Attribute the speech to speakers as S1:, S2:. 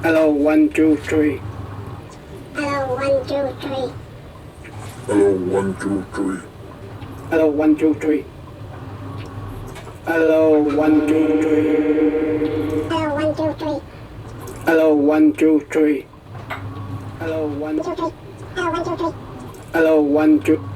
S1: Hello, one, two, three.
S2: Hello, one, two, three.
S3: Hello, one, two, three.
S1: Hello, one, two, three. Hello, one, two, three.
S2: Hello, one, two, three.
S1: Hello, one, two, three. Hello, one,
S2: Two, three. Hello, one, two, three.
S1: hello, one, two.